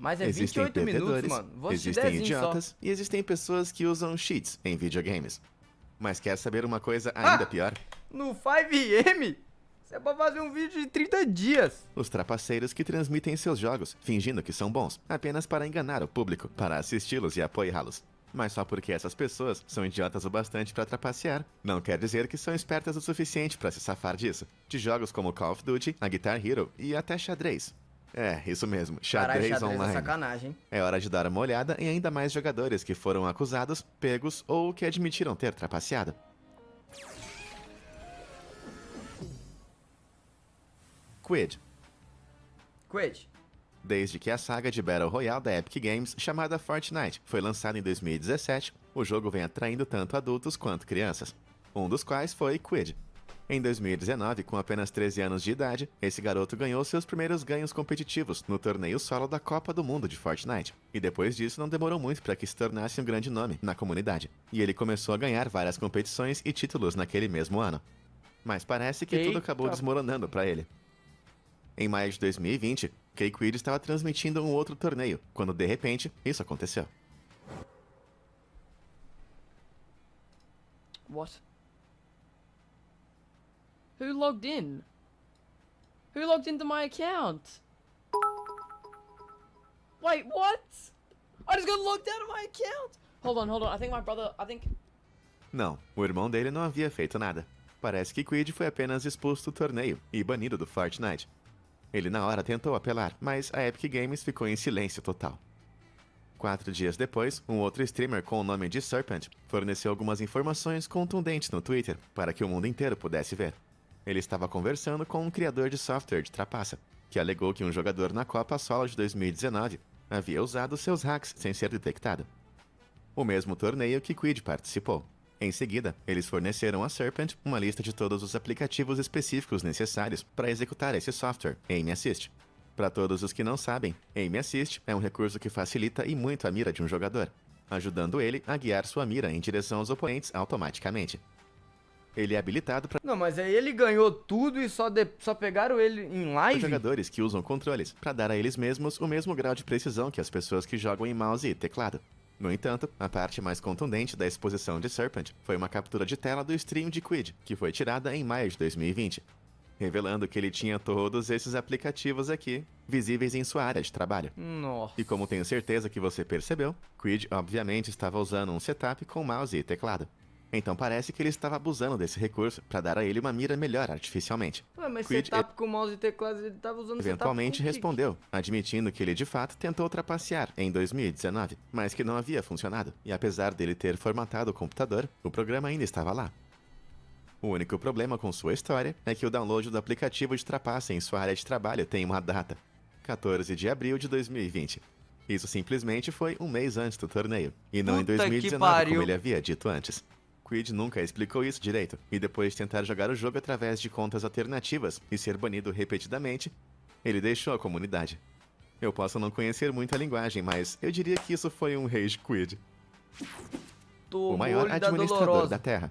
Mas é Existem 28 minutos, perdedores, mano. Vou assistir existem 10 só. idiotas e existem pessoas que usam cheats em videogames. Mas quer saber uma coisa ainda pior? No 5M? Você pode fazer um vídeo de 30 dias. Os trapaceiros que transmitem seus jogos, fingindo que são bons, apenas para enganar o público, para assisti-los e apoiá-los. Mas só porque essas pessoas são idiotas o bastante para trapacear, não quer dizer que são espertas o suficiente para se safar disso. De jogos como Call of Duty, a Guitar Hero e até xadrez. É, isso mesmo, Caralho, xadrez xadrez é online. sacanagem, hein? É hora de dar uma olhada em ainda mais jogadores que foram acusados, pegos ou que admitiram ter trapaceado. Quid. Quid. Desde que a saga de Battle Royale da Epic Games, chamada Fortnite, foi lançada em 2017, o jogo vem atraindo tanto adultos quanto crianças, um dos quais foi Quid. Em 2019, com apenas 13 anos de idade, esse garoto ganhou seus primeiros ganhos competitivos no torneio solo da Copa do Mundo de Fortnite, e depois disso não demorou muito para que se tornasse um grande nome na comunidade, e ele começou a ganhar várias competições e títulos naquele mesmo ano. Mas parece que tudo acabou desmoronando para ele. Em maio de 2020, K-Quid estava transmitindo um outro torneio, quando de repente, isso aconteceu. What? Who logged in? Who logged into my account? Wait, what? I just got logged out of my account! Hold on, I think my brother, Não, o irmão dele não havia feito nada. Parece que Quid foi apenas expulso do torneio e banido do Fortnite. Ele na hora tentou apelar, mas a Epic Games ficou em silêncio total. 4 dias depois, um outro streamer com o nome de Serpent forneceu algumas informações contundentes no Twitter para que o mundo inteiro pudesse ver. Ele estava conversando com um criador de software de trapaça, que alegou que um jogador na Copa Solo de 2019 havia usado seus hacks sem ser detectado. O mesmo torneio que Quid participou. Em seguida, eles forneceram a Serpent uma lista de todos os aplicativos específicos necessários para executar esse software, Aim Assist. Para todos os que não sabem, Aim Assist é um recurso que facilita e muito a mira de um jogador, ajudando ele a guiar sua mira em direção aos oponentes automaticamente. Ele é habilitado para Não, mas aí ele ganhou tudo e só pegaram ele em live? jogadores que usam controles, para dar a eles mesmos o mesmo grau de precisão que as pessoas que jogam em mouse e teclado. No entanto, a parte mais contundente da exposição de Serpent foi uma captura de tela do stream de Quid, que foi tirada em maio de 2020, revelando que ele tinha todos esses aplicativos aqui, visíveis em sua área de trabalho. Nossa. E como tenho certeza que você percebeu, Quid obviamente estava usando um setup com mouse e teclado. Então parece que ele estava abusando desse recurso para dar a ele uma mira melhor artificialmente. Ué, mas Quid setup com mouse e teclado, ele tava usando eventualmente setup com respondeu, admitindo que ele de fato tentou trapacear em 2019, mas que não havia funcionado. E apesar dele ter formatado o computador, o programa ainda estava lá. O único problema com sua história é que o download do aplicativo de trapaça em sua área de trabalho tem uma data: 14 de abril de 2020. Isso simplesmente foi um mês antes do torneio, e não em Puta que 2019 pariu. como ele havia dito antes. Quid nunca explicou isso direito, e depois de tentar jogar o jogo através de contas alternativas e ser banido repetidamente, ele deixou a comunidade. Eu posso não conhecer muito a linguagem, mas eu diria que isso foi um rage quid. O maior administrador da Terra.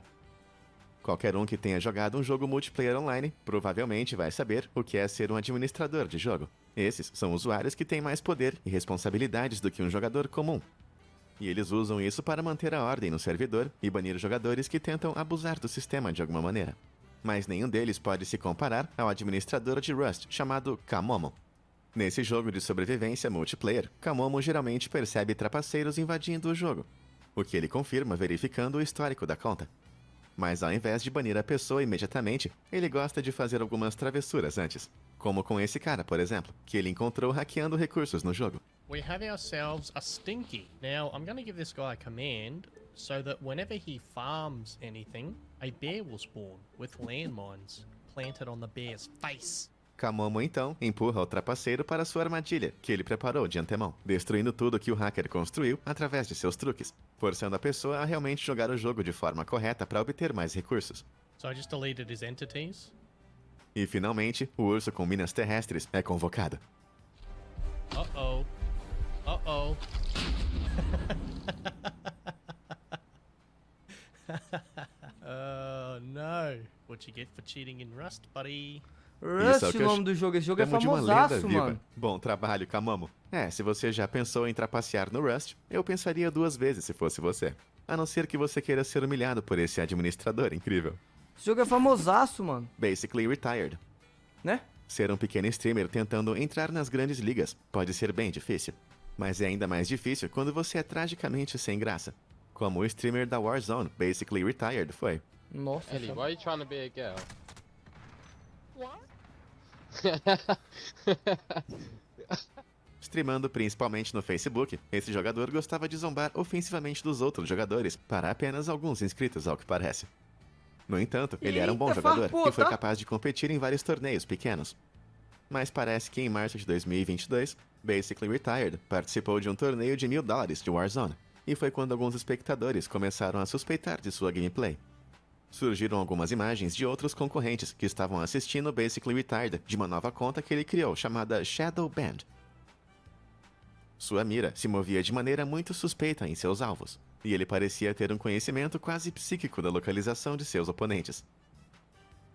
Qualquer um que tenha jogado um jogo multiplayer online provavelmente vai saber o que é ser um administrador de jogo. Esses são usuários que têm mais poder e responsabilidades do que um jogador comum. E eles usam isso para manter a ordem no servidor e banir jogadores que tentam abusar do sistema de alguma maneira. Mas nenhum deles pode se comparar ao administrador de Rust chamado Kamomo. Nesse jogo de sobrevivência multiplayer, Kamomo geralmente percebe trapaceiros invadindo o jogo, o que ele confirma verificando o histórico da conta. Mas ao invés de banir a pessoa imediatamente, ele gosta de fazer algumas travessuras antes. Como com esse cara, por exemplo, que ele encontrou hackeando recursos no jogo. We have ourselves a Stinky. Now, I'm going to give this guy a command so that whenever he farms anything, a bear will spawn with landmines planted on the bear's face. Kamomo então empurra o trapaceiro para sua armadilha, que ele preparou de antemão, destruindo tudo que o hacker construiu através de seus truques, forçando a pessoa a realmente jogar o jogo de forma correta para obter mais recursos. So I just deleted his entities. E finalmente, o urso com minas terrestres é convocado. Uh-oh. Uh-oh. Oh no. What you get for cheating in Rust, buddy? Rust, é o que o eu nome do jogo. Esse jogo é Chamo de uma lenda famosaço, viva. mano. Bom trabalho, Kamamo. Se você já pensou em trapacear no Rust, eu pensaria 2 vezes se fosse você. A não ser que você queira ser humilhado por esse administrador incrível. Esse jogo é famosaço, mano. Basically retired. Né? Ser um pequeno streamer tentando entrar nas grandes ligas pode ser bem difícil. Mas é ainda mais difícil quando você é tragicamente sem graça. Como o streamer da Warzone, Basically Retired, foi. Nossa. Ellie, why are you trying to be a girl? Streamando principalmente no Facebook, esse jogador gostava de zombar ofensivamente dos outros jogadores para apenas alguns inscritos, ao que parece. No entanto, ele era um bom Eita, jogador farpou, e foi tá? capaz de competir em vários torneios pequenos. Mas parece que em março de 2022, Basically Retired participou de um torneio de $1000 de Warzone, e foi quando alguns espectadores começaram a suspeitar de sua gameplay. Surgiram algumas imagens de outros concorrentes que estavam assistindo Basically Retired de uma nova conta que ele criou, chamada Shadow Band. Sua mira se movia de maneira muito suspeita em seus alvos, e ele parecia ter um conhecimento quase psíquico da localização de seus oponentes.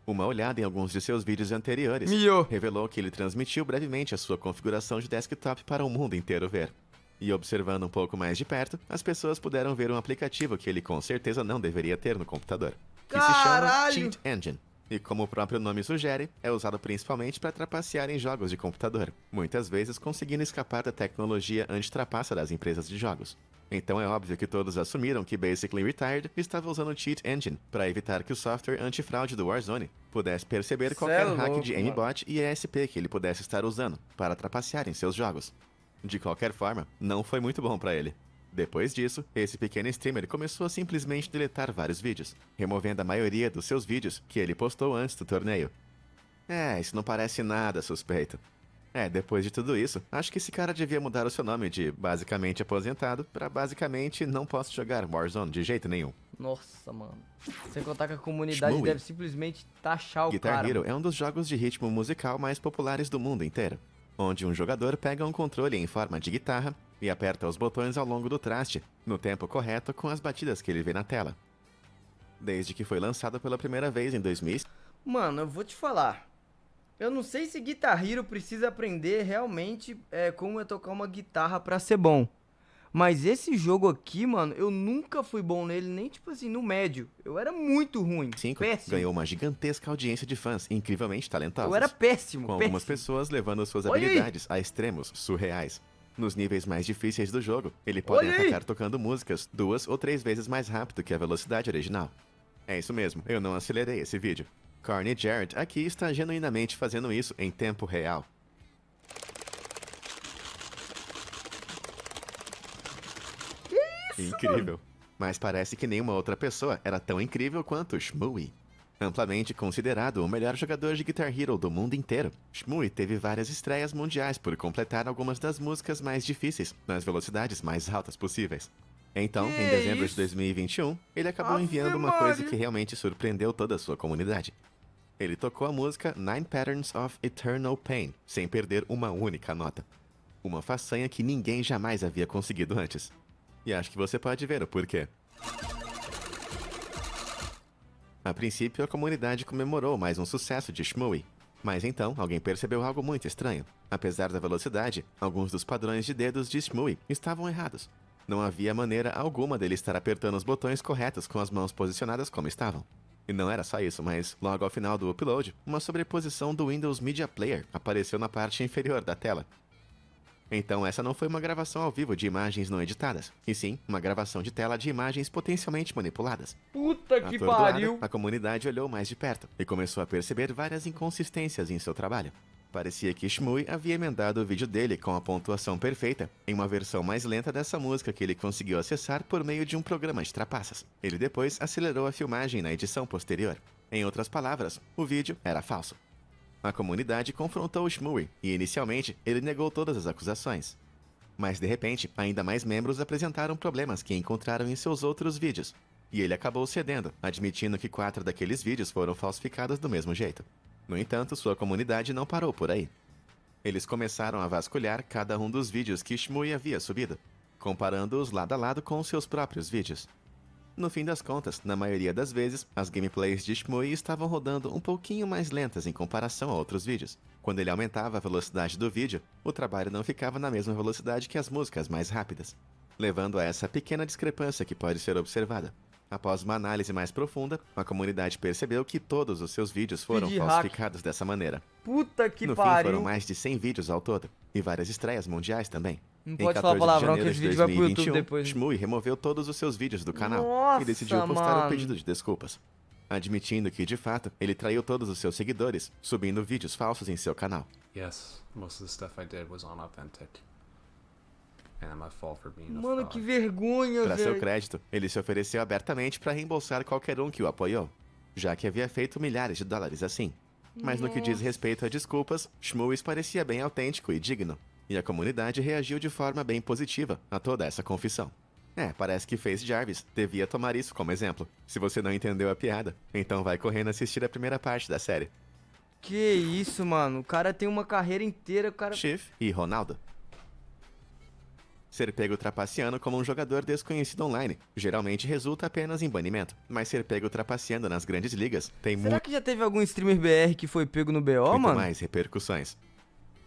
Uma olhada em alguns de seus vídeos anteriores Mio. revelou que ele transmitiu brevemente a sua configuração de desktop para o mundo inteiro ver. E observando um pouco mais de perto, as pessoas puderam ver um aplicativo que ele com certeza não deveria ter no computador, que se chama Caralho! Cheat Engine. E como o próprio nome sugere, é usado principalmente para trapacear em jogos de computador, muitas vezes conseguindo escapar da tecnologia anti-trapaça das empresas de jogos. Então é óbvio que todos assumiram que Basically Retired estava usando o Cheat Engine para evitar que o software antifraude do Warzone pudesse perceber qualquer hack louco, de mano. aimbot e ESP que ele pudesse estar usando para trapacear em seus jogos. De qualquer forma, não foi muito bom para ele. Depois disso, esse pequeno streamer começou a simplesmente deletar vários vídeos, removendo a maioria dos seus vídeos que ele postou antes do torneio. Isso não parece nada suspeito. Depois de tudo isso, acho que esse cara devia mudar o seu nome de basicamente aposentado para basicamente não posso jogar Warzone de jeito nenhum. Nossa, mano. Sem contar que a comunidade Shmooey. deve simplesmente taxar o Guitar cara. Hero mano. é um dos jogos de ritmo musical mais populares do mundo inteiro, onde um jogador pega um controle em forma de guitarra e aperta os botões ao longo do traste, no tempo correto com as batidas que ele vê na tela. Desde que foi lançado pela primeira vez em 2000, Mano, eu vou te falar. Eu não sei se Guitar Hero precisa aprender realmente como é tocar uma guitarra pra ser bom. Mas esse jogo aqui, mano, eu nunca fui bom nele, nem tipo assim, no médio. Eu era muito ruim. 5 Péssimo. ganhou uma gigantesca audiência de fãs incrivelmente talentosos. Eu era péssimo, com algumas péssimo. pessoas levando suas Olha aí. habilidades a extremos surreais. Nos níveis mais difíceis do jogo, ele pode Olha aí. atacar tocando músicas 2 ou 3 vezes mais rápido que a velocidade original. É isso mesmo, eu não acelerei esse vídeo. Carney Jarrett aqui está genuinamente fazendo isso em tempo real. Incrível. Mas parece que nenhuma outra pessoa era tão incrível quanto Shmooey. Amplamente considerado o melhor jogador de Guitar Hero do mundo inteiro, Shmooey teve várias estreias mundiais por completar algumas das músicas mais difíceis, nas velocidades mais altas possíveis. Então, em dezembro de isso? 2021, ele acabou Ave enviando uma coisa Maria. que realmente surpreendeu toda a sua comunidade. Ele tocou a música Nine Patterns of Eternal Pain, sem perder uma única nota. Uma façanha que ninguém jamais havia conseguido antes. E acho que você pode ver o porquê. A princípio, a comunidade comemorou mais um sucesso de Shmooey. Mas então, alguém percebeu algo muito estranho. Apesar da velocidade, alguns dos padrões de dedos de Shmooey estavam errados. Não havia maneira alguma dele estar apertando os botões corretos com as mãos posicionadas como estavam. E não era só isso, mas logo ao final do upload, uma sobreposição do Windows Media Player apareceu na parte inferior da tela. Então essa não foi uma gravação ao vivo de imagens não editadas, e sim uma gravação de tela de imagens potencialmente manipuladas. Puta que Atordoada, pariu. a comunidade olhou mais de perto e começou a perceber várias inconsistências em seu trabalho. Parecia que Shmooey havia emendado o vídeo dele com a pontuação perfeita em uma versão mais lenta dessa música que ele conseguiu acessar por meio de um programa de trapaças. Ele depois acelerou a filmagem na edição posterior. Em outras palavras, o vídeo era falso. A comunidade confrontou o Shmooey e, inicialmente, ele negou todas as acusações. Mas, de repente, ainda mais membros apresentaram problemas que encontraram em seus outros vídeos. E ele acabou cedendo, admitindo que 4 daqueles vídeos foram falsificados do mesmo jeito. No entanto, sua comunidade não parou por aí. Eles começaram a vasculhar cada um dos vídeos que Shmooey havia subido, comparando-os lado a lado com seus próprios vídeos. No fim das contas, na maioria das vezes, as gameplays de Shmui estavam rodando um pouquinho mais lentas em comparação a outros vídeos. Quando ele aumentava a velocidade do vídeo, o trabalho não ficava na mesma velocidade que as músicas mais rápidas, levando a essa pequena discrepância que pode ser observada. Após uma análise mais profunda, a comunidade percebeu que todos os seus vídeos foram Vídeo hack. falsificados dessa maneira. Puta que No fim, pariu. foram mais de 100 vídeos ao todo, e várias estreias mundiais também. Não Em pode 14 falar de palavrão que janeiro esse de vídeo vai pro YouTube 2021, depois. Shmui removeu todos os seus vídeos do canal Nossa, e decidiu postar mano. um pedido de desculpas, admitindo que, de fato, ele traiu todos os seus seguidores, subindo vídeos falsos em seu canal. Yes, most of the stuff I did was unauthentic. And my fault for being a Mano, fraud. que vergonha, Para seu velho. crédito, ele se ofereceu abertamente para reembolsar qualquer um que o apoiou, já que havia feito milhares de dólares assim. Mas no que diz respeito a desculpas, Shmui parecia bem autêntico e digno, e a comunidade reagiu de forma bem positiva a toda essa confissão. Parece que Face Jarvis devia tomar isso como exemplo. Se você não entendeu a piada, então vai correndo assistir a primeira parte da série. Que isso, mano. O cara tem uma carreira inteira, o cara... Chief e Ronaldo. Ser pego trapaceando como um jogador desconhecido online geralmente resulta apenas em banimento, mas ser pego trapaceando nas grandes ligas tem Será que já teve algum streamer BR que foi pego no BO, muito mano? mais repercussões.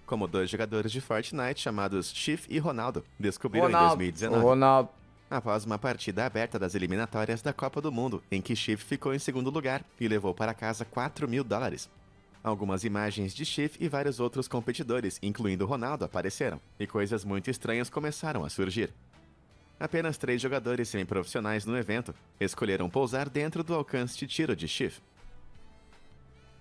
Como dois jogadores de Fortnite chamados Chief e Ronaldo descobriram em 2019. Ronaldo. Após uma partida aberta das eliminatórias da Copa do Mundo, em que Chief ficou em segundo lugar e levou para casa $4.000. Algumas imagens de Chief e vários outros competidores, incluindo Ronaldo, apareceram, e coisas muito estranhas começaram a surgir. Apenas 3 jogadores semi-profissionais no evento escolheram pousar dentro do alcance de tiro de Chief.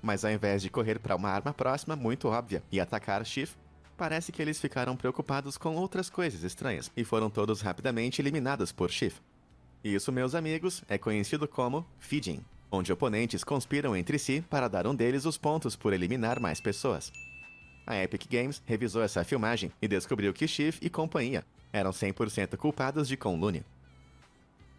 Mas ao invés de correr para uma arma próxima muito óbvia e atacar Chief, parece que eles ficaram preocupados com outras coisas estranhas e foram todos rapidamente eliminados por Chief. Isso, meus amigos, é conhecido como feeding, onde oponentes conspiram entre si para dar um deles os pontos por eliminar mais pessoas. A Epic Games revisou essa filmagem e descobriu que Chief e companhia eram 100% culpados de conluio.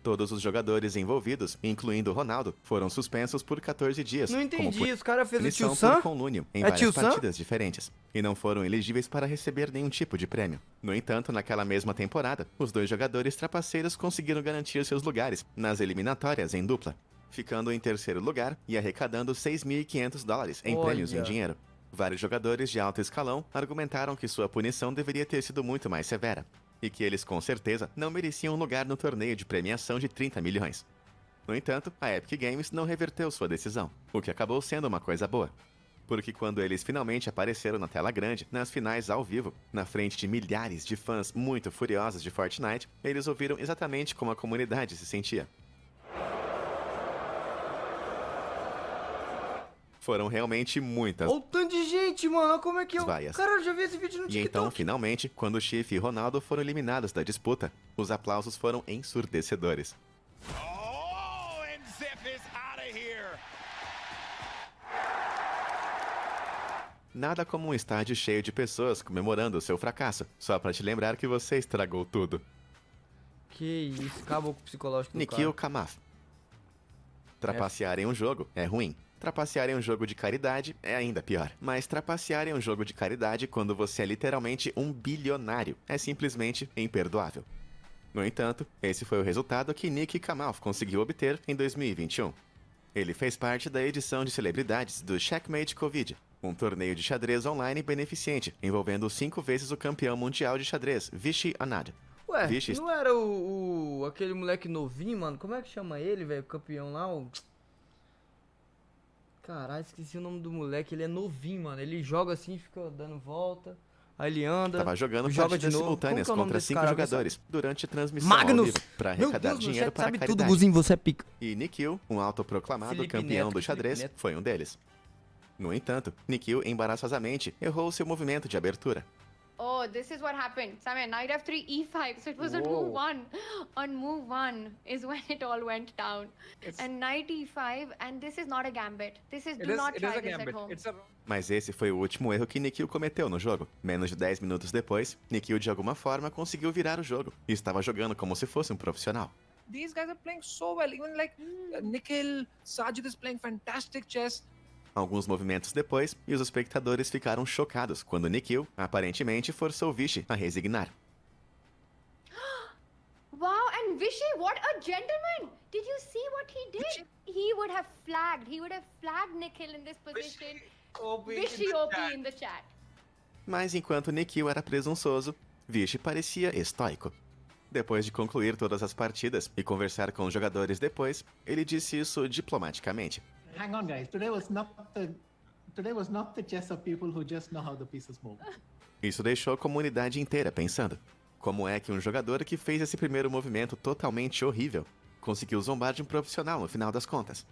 Todos os jogadores envolvidos, incluindo Ronaldo, foram suspensos por 14 dias. Não como entendi, os caras fez o punição Tio Sam? por conluio em É Tio várias Sam? partidas diferentes, e não foram elegíveis para receber nenhum tipo de prêmio. No entanto, naquela mesma temporada, os 2 jogadores trapaceiros conseguiram garantir seus lugares nas eliminatórias em dupla, ficando em terceiro lugar e arrecadando $6.500 em prêmios em Olha. dinheiro. Vários jogadores de alto escalão argumentaram que sua punição deveria ter sido muito mais severa, e que eles com certeza não mereciam um lugar no torneio de premiação de 30 milhões. No entanto, a Epic Games não reverteu sua decisão, o que acabou sendo uma coisa boa. Porque quando eles finalmente apareceram na tela grande, nas finais ao vivo, na frente de milhares de fãs muito furiosos de Fortnite, eles ouviram exatamente como a comunidade se sentia. Foram realmente muitas Olha o tanto de gente, mano. Olha como é que eu... vaias. Cara, eu já vi esse vídeo no E TikTok. então, finalmente, quando Chief e Ronaldo foram eliminados da disputa, os aplausos foram ensurdecedores. Oh, and Zip is out of here. Nada como um estádio cheio de pessoas comemorando o seu fracasso, só pra te lembrar que você estragou tudo. Que isso, acabou com o psicológico do Nikhil cara. Kamath. Trapacear em um jogo é ruim. Trapacear em um jogo de caridade é ainda pior. Mas trapacear em um jogo de caridade quando você é literalmente um bilionário é simplesmente imperdoável. No entanto, esse foi o resultado que Nick Kamath conseguiu obter em 2021. Ele fez parte da edição de celebridades do Checkmate Covid, um torneio de xadrez online beneficente, envolvendo 5 vezes o campeão mundial de xadrez, Vishy Anand. Ué, Vixe. não era aquele moleque novinho, mano? Como é que chama ele, velho? O campeão lá, o... Caralho, esqueci o nome do moleque. Ele é novinho, mano. Ele joga assim, fica dando volta. Aí ele anda. Tava jogando joga partidas de novo. simultâneas Como que é o nome contra desse 5 cara? jogadores durante a transmissão ao Magnus! vivo pra Meu arrecadar Deus, dinheiro você para sabe caridade. tudo, Guzinho. Você é pica. E Nikhil, um autoproclamado Felipe campeão Neto, do xadrez, Felipe Neto. foi um deles. No entanto, Nikhil embaraçosamente errou seu movimento de abertura. Oh, this is what happened. Samir, knight f3, e5. So it was on Whoa. move one. On move one is when it all went down. It's- And knight e5, and this is not a gambit. This is, It do is, not it is try a this at gambit. home. It's a Mas esse foi o último erro que Nikhil cometeu no jogo. Menos de 10 minutos depois, Nikhil de alguma forma conseguiu virar o jogo e estava jogando como se fosse um profissional. These guys are playing so well. Even like Nikhil, Sajid is playing fantastic chess. Alguns movimentos depois, e os espectadores ficaram chocados quando Nikhil, aparentemente, forçou Vishy a resignar. Wow, and Vishy, what a gentleman! Did you see what he did? He would have flagged Nikhil in this position. Vishy OP in the chat. Mas enquanto Nikhil era presunçoso, Vishy parecia estoico. Depois de concluir todas as partidas e conversar com os jogadores depois, ele disse isso diplomaticamente. Hang on, guys. Today was not the chess of people who just know how the pieces move. Isso deixou a comunidade inteira pensando. Como é que um jogador que fez esse primeiro movimento totalmente horrível conseguiu zombar de um profissional no final das contas?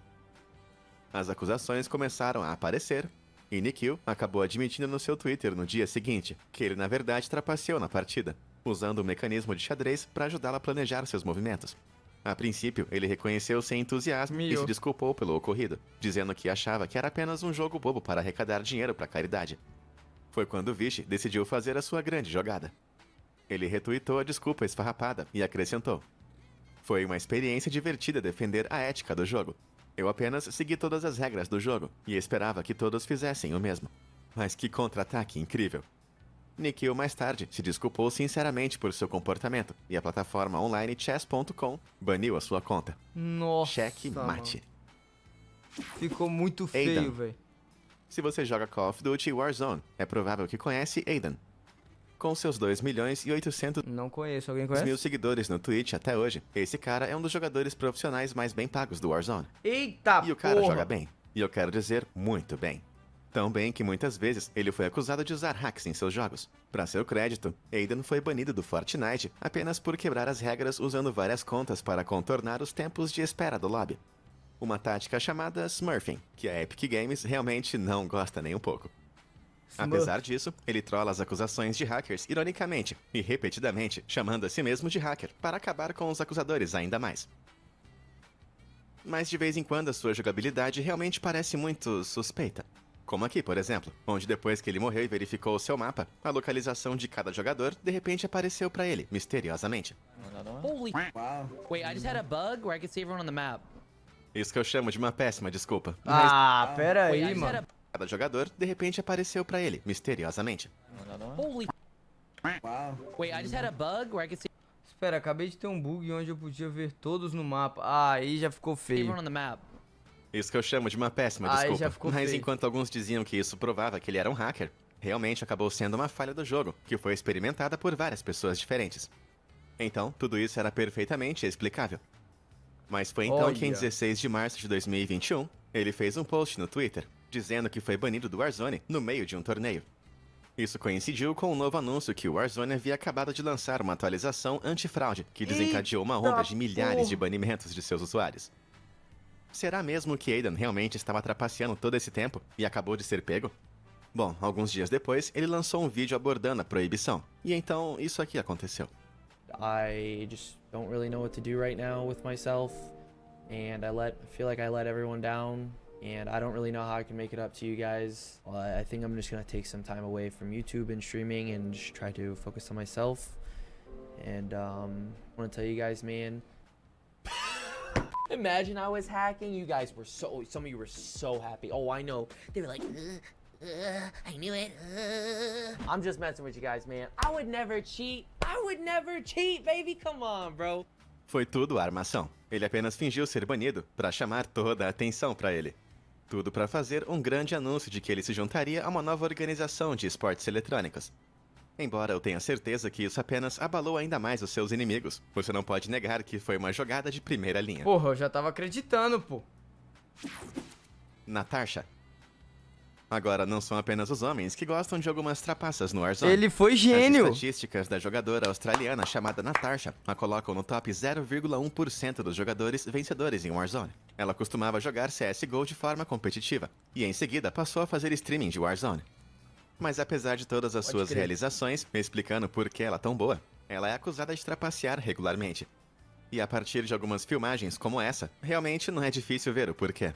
As acusações começaram a aparecer, e Nikhil acabou admitindo no seu Twitter no dia seguinte que ele na verdade trapaceou na partida, usando o mecanismo de xadrez para ajudá-la a planejar seus movimentos. A princípio, ele reconheceu sem entusiasmo e se desculpou pelo ocorrido, dizendo que achava que era apenas um jogo bobo para arrecadar dinheiro para a caridade. Foi quando Vishy decidiu fazer a sua grande jogada. Ele retweetou a desculpa esfarrapada e acrescentou: "Foi uma experiência divertida defender a ética do jogo. Eu apenas segui todas as regras do jogo e esperava que todos fizessem o mesmo. Mas que contra-ataque incrível!" Nikhil mais tarde se desculpou sinceramente por seu comportamento e a plataforma online chess.com baniu a sua conta. Nossa, Cheque mate. mano. Ficou muito feio, Aidan. velho. Se você joga Call of Duty Warzone, é provável que conhece Aidan. Com seus 2.800.000 Não conheço. Alguém conhece? seguidores no Twitch até hoje, esse cara é um dos jogadores profissionais mais bem pagos do Warzone. Eita, E o cara porra. joga bem. E eu quero dizer, muito bem. Tão bem que muitas vezes ele foi acusado de usar hacks em seus jogos. Pra seu crédito, Aidan foi banido do Fortnite apenas por quebrar as regras usando várias contas para contornar os tempos de espera do lobby. Uma tática chamada Smurfing, que a Epic Games realmente não gosta nem um pouco. Apesar disso, ele trola as acusações de hackers ironicamente e repetidamente, chamando a si mesmo de hacker para acabar com os acusadores ainda mais. Mas de vez em quando a sua jogabilidade realmente parece muito suspeita. Como aqui, por exemplo, onde depois que ele morreu e verificou o seu mapa, a localização de cada jogador de repente apareceu pra ele, misteriosamente. Holy Wait, I just had a bug where I could see everyone on the map. Isso que eu chamo de uma péssima desculpa. Ah, pera Wait, I aí, just mano. had Cada jogador de repente apareceu pra ele, misteriosamente. Holy Wait, I just had a bug where I could see Espera, acabei de ter um bug onde eu podia ver todos no mapa. Ah, aí já ficou feio. everyone on the map. Isso que eu chamo de uma péssima Aí desculpa. já ficou Mas feio. enquanto alguns diziam que isso provava que ele era um hacker, realmente acabou sendo uma falha do jogo, que foi experimentada por várias pessoas diferentes. Então, tudo isso era perfeitamente explicável. Mas foi então que em Olha. 16 de março de 2021, ele fez um post no Twitter, dizendo que foi banido do Warzone no meio de um torneio. Isso coincidiu com um novo anúncio que o Warzone havia acabado de lançar uma atualização antifraude que desencadeou uma onda de milhares de banimentos de seus usuários. Será mesmo que Aidan realmente estava trapaceando todo esse tempo e acabou de ser pego? Bom, alguns dias depois, ele lançou um vídeo abordando a proibição. E então, isso aqui aconteceu. I just don't really know what to do right now with myself, and I feel like I let everyone down, and I don't really know how I can make it up to you guys. Well, I think I'm just gonna take some time away from YouTube and streaming and just try to focus on myself. And I want to tell you guys, man. Imagine I was hacking. You guys were some of you were so happy. Oh, I know. They were like, I knew it. I'm just messing with you guys, man. I would never cheat. I would never cheat, baby. Come on, bro. Foi tudo armação. Ele apenas fingiu ser banido para chamar toda a atenção para ele. Tudo para fazer um grande anúncio de que ele se juntaria a uma nova organização de esportes eletrônicos. Embora eu tenha certeza que isso apenas abalou ainda mais os seus inimigos, você não pode negar que foi uma jogada de primeira linha. Porra, eu já tava acreditando, pô. Natasha. Agora, não são apenas os homens que gostam de algumas trapaças no Warzone. Ele foi As gênio. estatísticas da jogadora australiana chamada Natasha a colocam no top 0,1% dos jogadores vencedores em Warzone. Ela costumava jogar CSGO de forma competitiva, e em seguida passou a fazer streaming de Warzone. Mas apesar de todas as suas crer. realizações, explicando por que ela é tão boa, ela é acusada de trapacear regularmente. E a partir de algumas filmagens como essa, realmente não é difícil ver o porquê.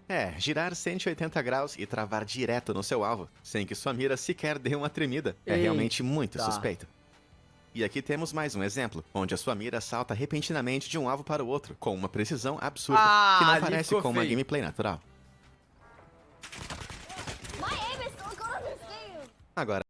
É, girar 180 graus e travar direto no seu alvo, sem que sua mira sequer dê uma tremida, é realmente muito Eita. suspeito. E aqui temos mais um exemplo, onde a sua mira salta repentinamente de um alvo para o outro, com uma precisão absurda, que não ali parece ficou com uma feio. gameplay natural. Agora,